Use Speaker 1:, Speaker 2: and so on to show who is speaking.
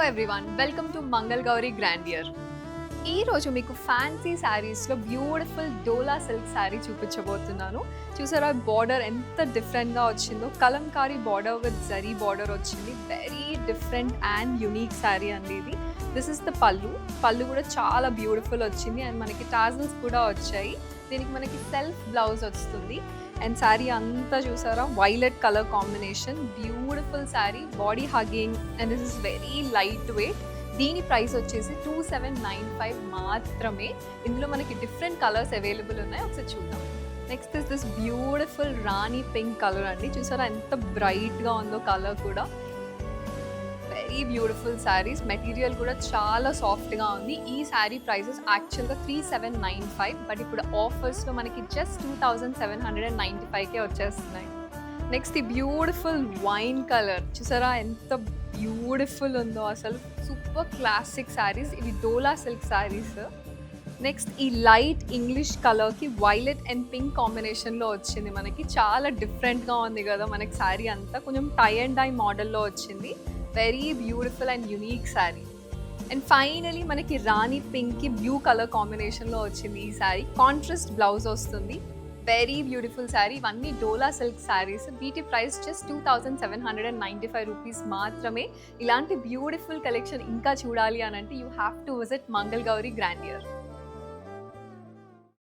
Speaker 1: Everyone, welcome to Mangal Gauri grandeur. ఈ రోజు మీకు ఫ్యాన్సీ శారీస్లో బ్యూటిఫుల్ డోలా సిల్క్ శారీ చూపించబోతున్నాను. చూసారా బార్డర్ ఎంత డిఫరెంట్గా వచ్చిందో, Kalamkari border with zari border వచ్చింది. Very different and unique sari అండి ఇది. దిస్ ఇస్ ద పళ్ళు కూడా చాలా బ్యూటిఫుల్ వచ్చింది అండ్ మనకి టాజల్స్ కూడా వచ్చాయి. దీనికి మనకి సెల్ఫ్ బ్లౌజ్ వస్తుంది అండ్ శారీ అంతా చూసారా violet colour combination, beautiful sari, body hugging and this is very light weight. దీని ప్రైస్ వచ్చేసి 2795 మాత్రమే. ఇందులో మనకి డిఫరెంట్ కలర్స్ అవైలబుల్ ఉన్నాయి, ఒకసారి చూద్దాం. Next is this beautiful Rani pink colour అండి. చూసారా ఎంత బ్రైట్గా ఉందో కలర్ కూడా. వెరీ బ్యూటిఫుల్ శారీస్, మెటీరియల్ కూడా చాలా సాఫ్ట్గా ఉంది. ఈ శారీ ప్రైసెస్ యాక్చువల్గా 3795, బట్ ఇప్పుడు ఆఫర్స్లో మనకి జస్ట్ 2795కే వచ్చేస్తున్నాయి. నెక్స్ట్ ఈ బ్యూటిఫుల్ వైన్ కలర్ చూసారా ఎంత బ్యూటిఫుల్ ఉందో, అసలు సూపర్ క్లాసిక్ శారీస్. ఇవి డోలా సిల్క్ శారీస్. నెక్స్ట్ ఈ లైట్ ఇంగ్లీష్ కలర్కి వైలెట్ అండ్ పింక్ కాంబినేషన్లో వచ్చింది. మనకి చాలా డిఫరెంట్గా ఉంది కదా మనకి శారీ అంతా, కొంచెం టై అండ్ డై మోడల్లో వచ్చింది. Very beautiful and unique sari. And finally మనకి రాణి పింక్కి బ్లూ కలర్ కాంబినేషన్లో వచ్చింది ఈ శారీ. కాంట్రాస్ట్ బ్లౌజ్ వస్తుంది. Very beautiful sari. ఇవన్నీ డోలా సిల్క్ శారీస్. వీటి ప్రైస్ జస్ట్ 2795 రూపీస్ మాత్రమే. ఇలాంటి బ్యూటిఫుల్ కలెక్షన్ ఇంకా చూడాలి అని అంటే you have to visit Mangal Gauri grandeur.